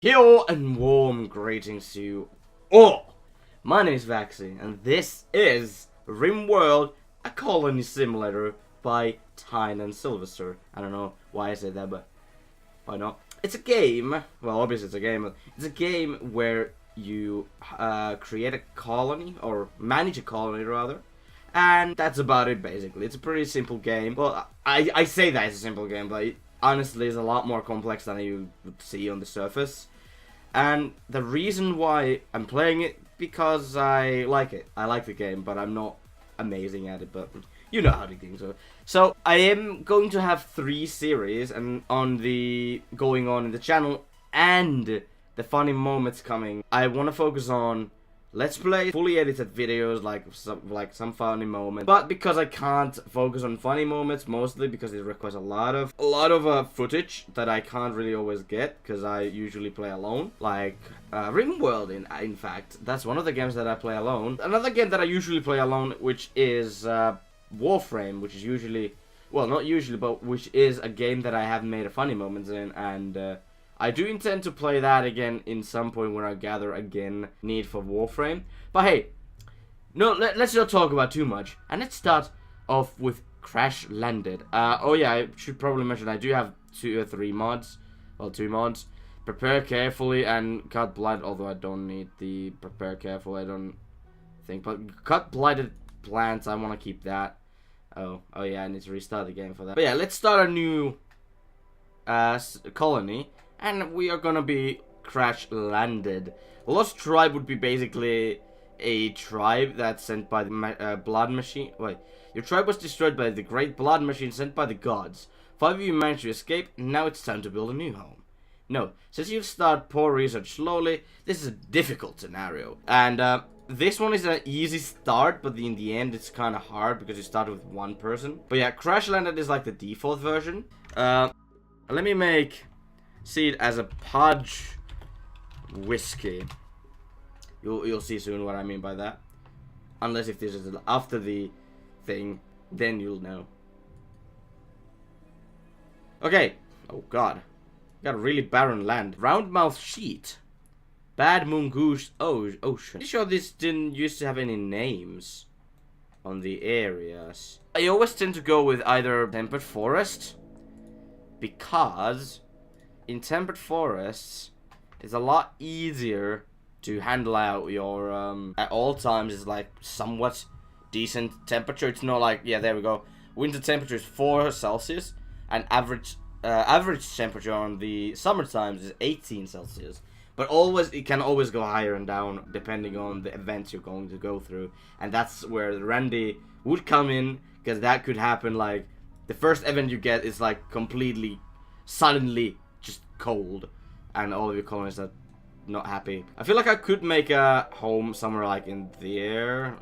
Hello and warm greetings to you all. My name is Vaccie, and this is RimWorld, a colony simulator by Tyne and Sylvester. I don't know why I said that, but why not? It's a game. Well, obviously it's a game. But it's a game where you create a colony, or manage a colony rather. And that's about it, basically. It's a pretty simple game. Well, I say that it's a simple game, but it honestly is a lot more complex than you would see on the surface. And the reason why I'm playing it, because I like it. I like the game, but I'm not amazing at it, but you know how the games are. So I am going to have 3 series and going on in the channel, and the funny moments coming. I want to focus on Let's Play, fully edited videos, like some funny moments. But because I can't focus on funny moments, mostly because it requires a lot of footage that I can't really always get, because I usually play alone. Like RimWorld, in fact, that's one of the games that I play alone. Another game that I usually play alone, which is Warframe, which is usually, well, not usually, but which is a game that I have made a funny moments in, and I do intend to play that again in some point when I gather again need for Warframe. But hey, no, let's not talk about too much. And let's start off with Crash Landed. Oh yeah, I should probably mention I do have 2 or 3 mods. Well, 2 mods. Prepare Carefully and Cut Blood, although I don't need the Prepare Carefully, I don't think. But Cut Blighted Plants, I want to keep that. Oh yeah, I need to restart the game for that. But yeah, let's start a new colony. And we are gonna be Crash Landed. Lost Tribe would be basically a tribe that's sent by the blood machine. Wait, your tribe was destroyed by the great blood machine sent by the gods. 5 of you managed to escape, now it's time to build a new home. No, since you start poor research slowly, this is a difficult scenario. And this one is an easy start, but in the end it's kind of hard because you start with 1 person. But yeah, Crash Landed is like the default version. Let me make seed as a Pudge whiskey. You'll see soon what I mean by that. Unless if this is after the thing, then you'll know. Okay. Oh god. Got a really barren land. Roundmouth Sheet. Bad Mongoose Ocean. Pretty sure this didn't used to have any names on the areas. I always tend to go with either Tempered Forest, because in temperate forests, it's a lot easier to handle out your, at all times, is like somewhat decent temperature. It's not like, yeah, there we go. Winter temperature is 4 Celsius, and average temperature on the summer times is 18 Celsius. But it can always go higher and down depending on the events you're going to go through. And that's where Randy would come in, because that could happen, like, the first event you get is like completely, suddenly just cold, and all of your colonists are not happy. I feel like I could make a home somewhere like in here,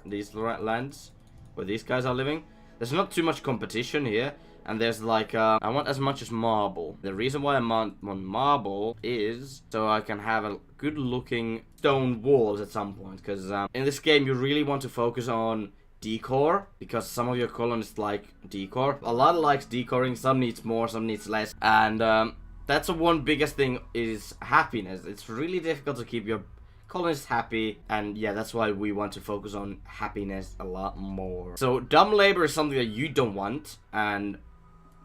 these lands where these guys are living. There's not too much competition here, and there's like I want as much as marble. The reason why I want marble is so I can have a good looking stone walls at some point, because in this game you really want to focus on decor, because some of your colonists like decor. A lot likes decoring, some needs more, some needs less, and that's the one biggest thing is happiness. It's really difficult to keep your colonists happy, and yeah, that's why we want to focus on happiness a lot more. So dumb labor is something that you don't want, and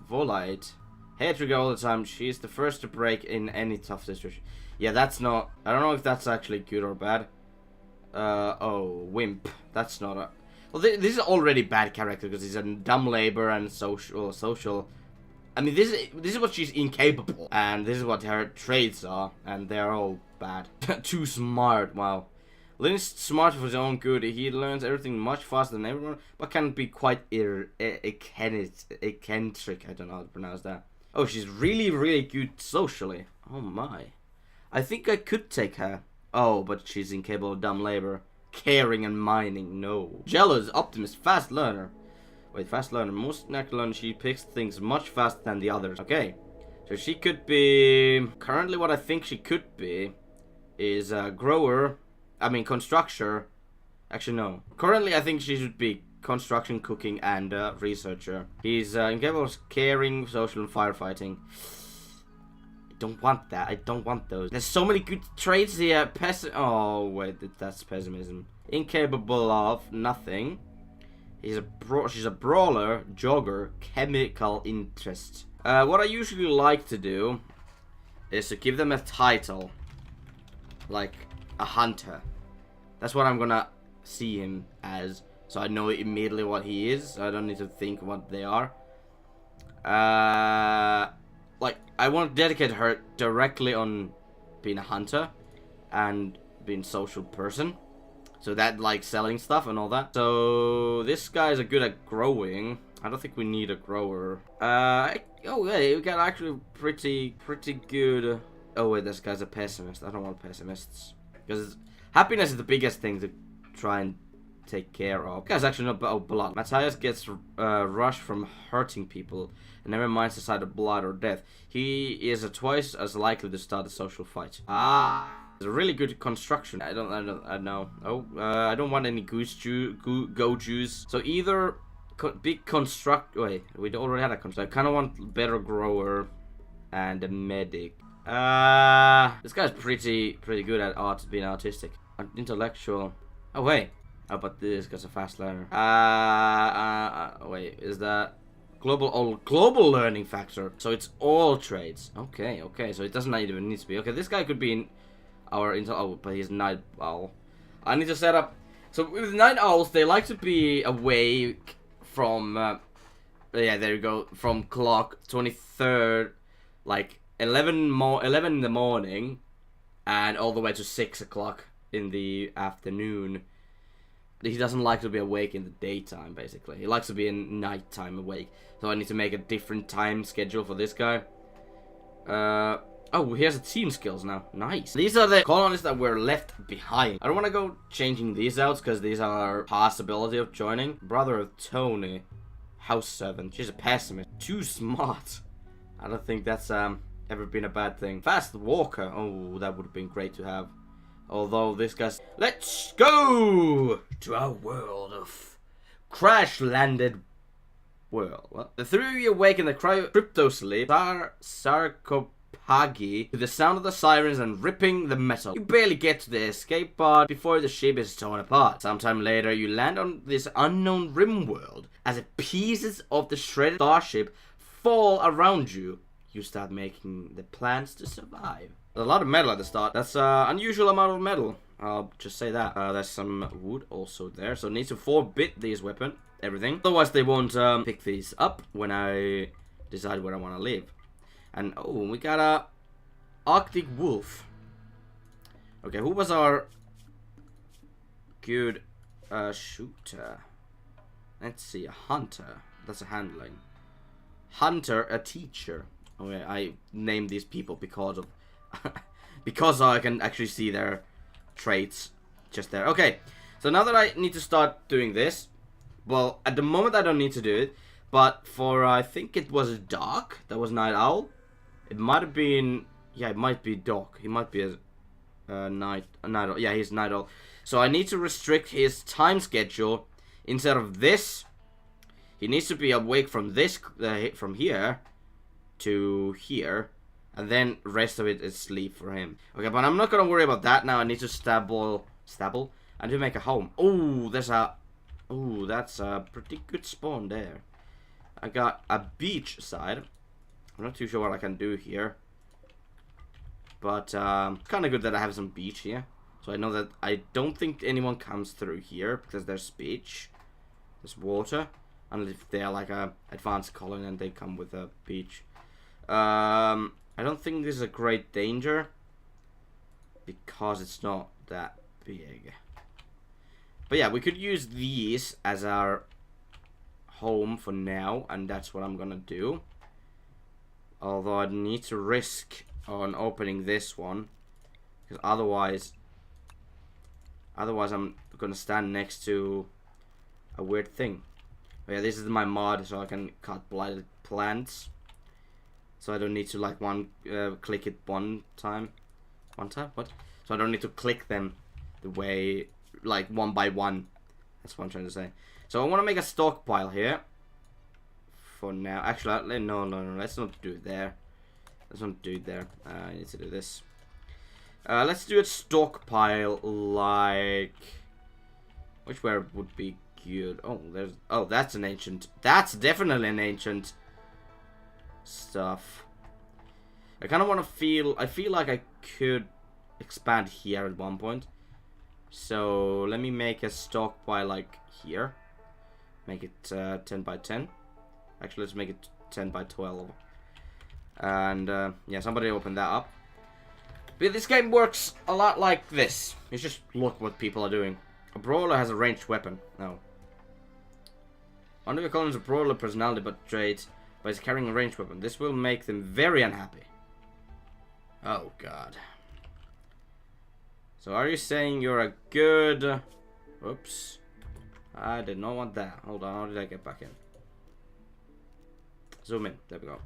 Volite, hair trigger all the time, she's the first to break in any tough situation. Yeah, that's not, I don't know if that's actually good or bad. Oh, Wimp, that's not a, well, this is already bad character because he's a dumb labor and social. I mean, this is what she's incapable, and this is what her traits are, and they're all bad. Too smart, wow. Lynn's smart for his own good. He learns everything much faster than everyone, but can be quite eccentric. I don't know how to pronounce that. Oh, she's really, really good socially. Oh my. I think I could take her. Oh, but she's incapable of dumb labor. Caring and mining, no. Jealous, optimist, fast learner. Wait, fast learner. Most natural learner, she picks things much faster than the others. Okay. So she could be... Currently what I think she could be is a grower. I mean, constructor. Actually, no. Currently I think she should be construction, cooking, and researcher. He's incapable of caring, social, and firefighting. Don't want that. I don't want those. There's so many good traits here. Oh, wait. That's pessimism. Incapable of nothing. She's a brawler, jogger, chemical interest. What I usually like to do is to give them a title. Like a hunter. That's what I'm gonna see him as. So I know immediately what he is. So I don't need to think what they are. Like, I want to dedicate her directly on being a hunter and being a social person. So that, like, selling stuff and all that. So this guys are good at growing. I don't think we need a grower. Oh yeah, we got actually pretty good. Oh wait, this guy's a pessimist. I don't want pessimists because happiness is the biggest thing to try and take care of. Guy's actually not about blood. Matthias gets rushed from hurting people and never minds the side of blood or death. He is twice as likely to start a social fight. It's a really good construction. I know. Oh, I don't want any go juice. So either big construct. Wait, we already had a construct. I kind of want better grower and a medic. This guy's pretty good at being artistic, intellectual. Oh wait. How about this? Guy's a fast learner. Wait, is that global learning factor? So it's all trades. Okay. So it doesn't even need to be. Okay, this guy could be in our intel. Oh, but he's night owl. I need to set up. So with night owls, they like to be awake from. Yeah, there you go. From clock 23rd, like 11 in the morning, and all the way to 6 o'clock in the afternoon. He doesn't like to be awake in the daytime, basically. He likes to be in nighttime awake. So I need to make a different time schedule for this guy. Oh, he has a team skills now. Nice. These are the colonists that were left behind. I don't want to go changing these out because these are possibility of joining. Brother of Tony. House servant. She's a pessimist. Too smart. I don't think that's ever been a bad thing. Fast walker. Oh, that would have been great to have. Although this guy's... Let's go to our world of crash-landed world. Well, the three of you awake in the crypto sleep. Sarcophagi to the sound of the sirens and ripping the metal. You barely get to the escape pod before the ship is torn apart. Sometime later, you land on this unknown RimWorld as the pieces of the shredded starship fall around you. You start making the plans to survive. A lot of metal at the start. That's an unusual amount of metal. I'll just say that. There's some wood also there. So it needs to 4-bit these weapon. Everything. Otherwise they won't pick these up when I decide where I want to live. And oh, we got a Arctic Wolf. Okay, who was our good shooter? Let's see, a hunter. That's a handling. Hunter, a teacher. Okay, I named these people because of because I can actually see their traits just there. Okay, so now that I need to start doing this, well, at the moment I don't need to do it, but for I think it was Doc that was Night Owl. It might have been, yeah, it might be Doc. He might be a night owl. Yeah, he's Night Owl. So I need to restrict his time schedule. Instead of this, he needs to be awake from this from here to here. And then rest of it is sleep for him. Okay, but I'm not gonna worry about that now. I need to stable. I need to make a home. Oh, that's a pretty good spawn there. I got a beach side. I'm not too sure what I can do here. But kind of good that I have some beach here. So I know that I don't think anyone comes through here because there's beach. There's water. Unless if they're like a advanced colony and they come with a beach. I don't think this is a great danger because it's not that big. But yeah, we could use these as our home for now, and that's what I'm gonna do. Although I need to risk on opening this one, because otherwise I'm gonna stand next to a weird thing. But yeah, this is my mod, so I can cut blighted plants. So I don't need to like click it one time. What? So I don't need to click them the way like one by one. That's what I'm trying to say. So I want to make a stockpile here. For now, actually, no. Let's not do it there. There's one dude there. I need to do this. Let's do a stockpile like... Which where would be good? Oh, there's... Oh, that's an ancient... That's definitely an ancient stuff. I kind of want to feel... I feel like I could expand here at one point. So, let me make a stockpile like here. Make it 10 by 10. Actually, let's make it 10 by 12. And, yeah, somebody open that up. But this game works a lot like this. You just look what people are doing. A brawler has a ranged weapon. No. One of your columns is a brawler personality but traits, but is carrying a ranged weapon. This will make them very unhappy. Oh, God. So are you saying you're a good... Oops. I did not want that. Hold on, how did I get back in? Zoom in. There we go.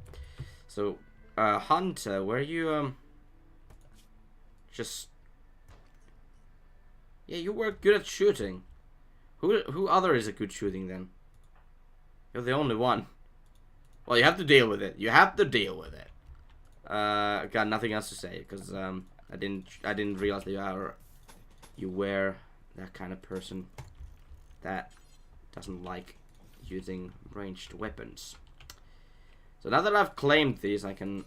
So, Hunter, where you, just... Yeah, you were good at shooting. Who other is a good shooting, then? You're the only one. Well, you have to deal with it. You have to deal with it. Got nothing else to say, because, I didn't realize that you were that kind of person that doesn't like using ranged weapons. So now that I've claimed these, I can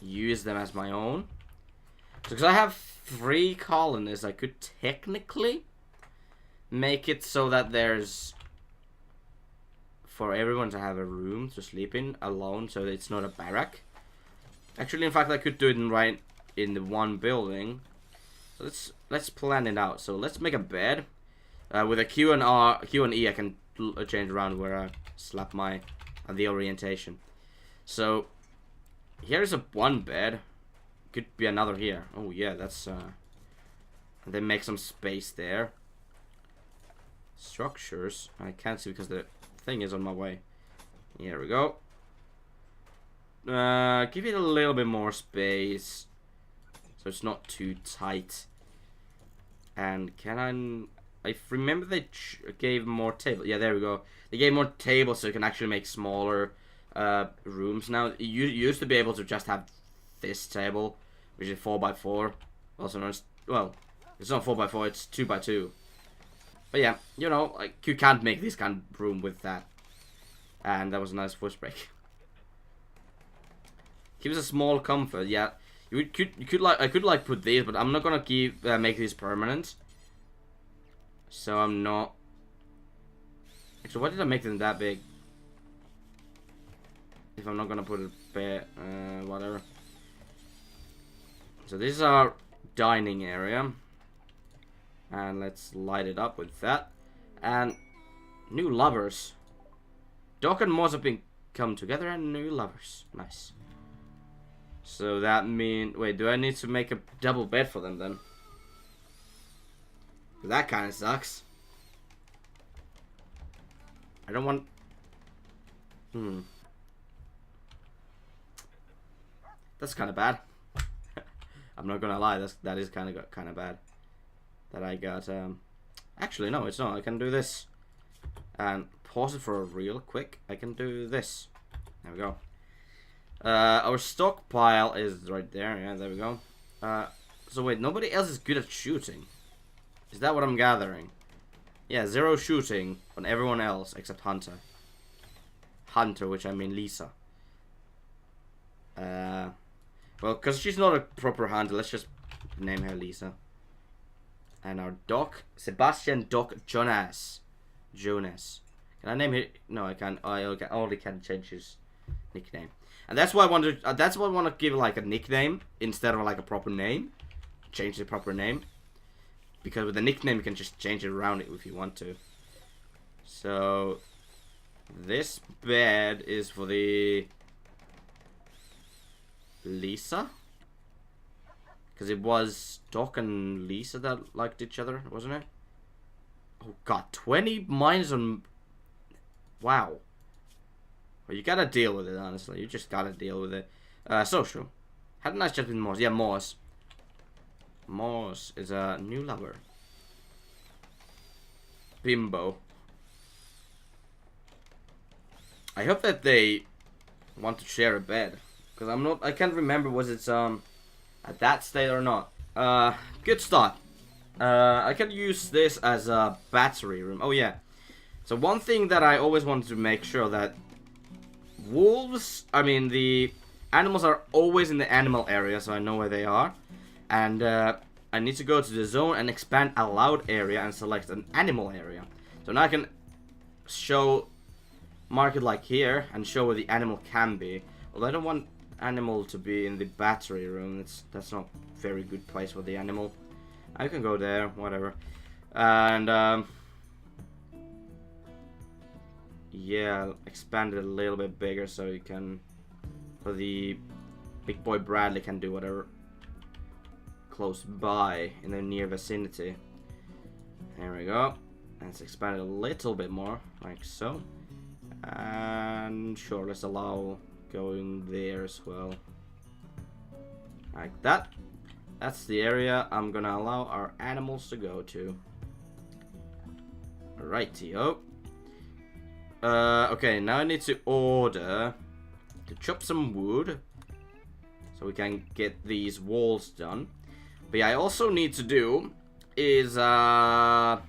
use them as my own. Because I have 3 colonies, I could technically make it so that there's for everyone to have a room to sleep in alone, so that it's not a barrack. Actually, in fact, I could do it right in the one building. So let's plan it out. So let's make a bed. With a Q and E, I can change around where I slap the orientation. So here's one bed. Could be another here. Oh yeah, that's and then make some space there. Structures. I can't see because the thing is on my way. Here we go. Give it a little bit more space, so it's not too tight. And can I remember they gave more table. Yeah, there we go. They gave more tables so you can actually make smaller rooms now. You used to be able to just have this table, which is 4x4. Also known as, well, it's not 4x4, it's 2x2. But yeah, you know, like you can't make this kind of room with that. And that was a nice voice break. Gives a small comfort. Yeah, you could like I could like put these, but I'm not gonna make these permanent. So I'm not. Actually, why did I make them that big? If I'm not gonna put it whatever. So this is our dining area, and let's light it up with that. And new lovers. Doc and Moss have come together, and new lovers. Nice. So that means... Wait, do I need to make a double bed for them then? That kind of sucks. I don't want... That's kind of bad. I'm not gonna lie, that is kind of bad. That I got... Actually, no, it's not. I can do this. And pause it for a real quick. I can do this. There we go. Our stockpile is right there. Yeah, there we go. So wait, nobody else is good at shooting. Is that what I'm gathering? Yeah, 0 shooting on everyone else except Hunter. Hunter, which I mean Lisa. Well, because she's not a proper hunter, let's just name her Lisa. And our Doc, Sebastian Doc Jonas. Jonas. Can I name it? No, I can't. I only can change his nickname. And that's why I wanted. That's why I want to give like a nickname instead of like a proper name. Change the proper name, because with the nickname you can just change it around it if you want to. So this bed is for the Lisa, because it was Doc and Lisa that liked each other, wasn't it? Oh god, 20 minus on. Wow. Well, you gotta deal with it, honestly. You just gotta deal with it. Social. Had a nice chat with Morse. Yeah, Morse. Morse is a new lover. Bimbo. I hope that they want to share a bed. Because I can't remember was it at that state or not. Good start. I can use this as a battery room. Oh yeah. So one thing that I always wanted to make sure that the animals are always in the animal area, so I know where they are. And I need to go to the zone and expand allowed area and select an animal area. So now I can mark it like here and show where the animal can be. Although I don't want animal to be in the battery room. That's not a very good place for the animal. I can go there, whatever. And yeah, expand it a little bit bigger so you can, so the big boy Bradley can do whatever close by in the near vicinity. There we go. Let's expand it a little bit more, like so. And sure, let's allow going there as well. Like that. That's the area I'm gonna allow our animals to go to. Rightio. Okay, now I need to order to chop some wood so we can get these walls done. But yeah, I also need to do is zones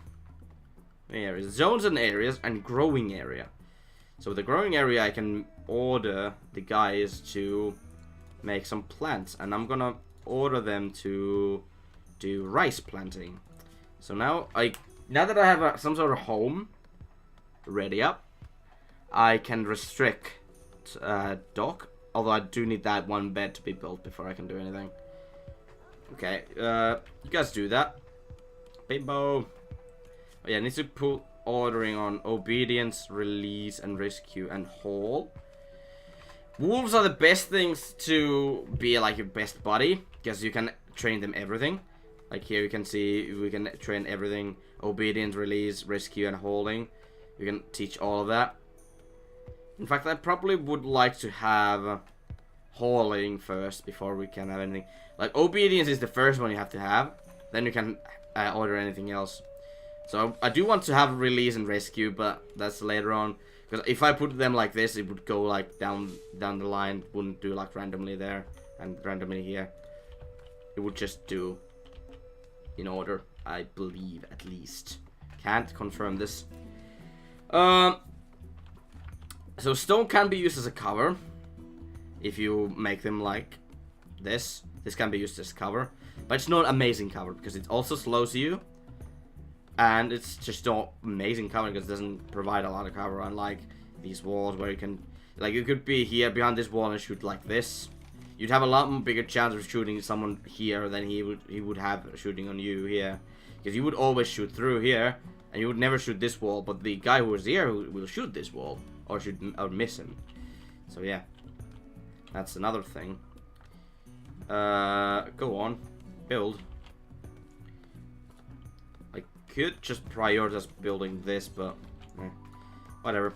and areas and growing area. So with the growing area, I can order the guys to make some plants, and I'm gonna order them to do rice planting. So now that I have some sort of home ready up, I can restrict dock. Although I do need that one bed to be built before I can do anything. Okay, you guys do that. Bimbo. Oh yeah, I need to put ordering on obedience, release, and rescue, and haul. Wolves are the best things to be like your best buddy, because you can train them everything. Like here you can see we can train everything: obedience, release, rescue, and hauling. You can teach all of that. In fact, I probably would like to have hauling first before we can have anything. Like obedience is the first one you have to have, then you can order anything else. So I do want to have release and rescue, but that's later on. Because if I put them like this, it would go like down the line. Wouldn't do like randomly there and randomly here. It would just do in order, I believe, at least. Can't confirm this. So stone can be used as a cover. If you make them like this. This can be used as cover. But it's not amazing cover because it also slows you. And it's just not amazing cover because it doesn't provide a lot of cover, unlike these walls where you can, like, you could be here behind this wall and shoot like this. You'd have a lot more bigger chance of shooting someone here than he would have shooting on you here, because you would always shoot through here and you would never shoot this wall. But the guy who is here will shoot this wall or miss him. So yeah, that's another thing. Go on, build. Could just prioritize building this, but whatever.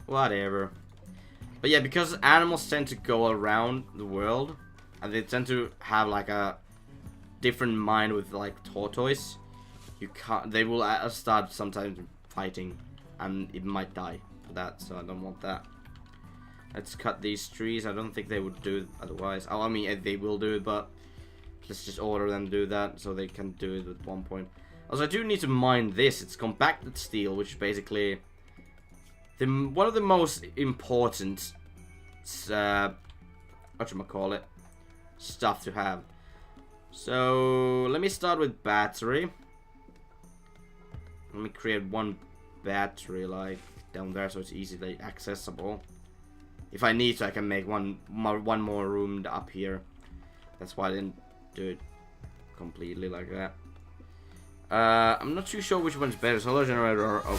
But yeah, because animals tend to go around the world and they tend to have like a different mind with like tortoise, they will start sometimes fighting and it might die for that, so I don't want that. Let's cut these trees. I don't think they would do it otherwise. Oh, I mean they will do it, but let's just order them to do that so they can do it at one point. Also, I do need to mine this. It's compacted steel, which is basically one of the most important whatchamacallit stuff to have. So let me start with battery. Let me create one battery like down there so it's easily accessible. If I need to, I can make one more room up here. That's why I didn't do it completely like that. I'm not too sure which one's better. Solar generator or okay.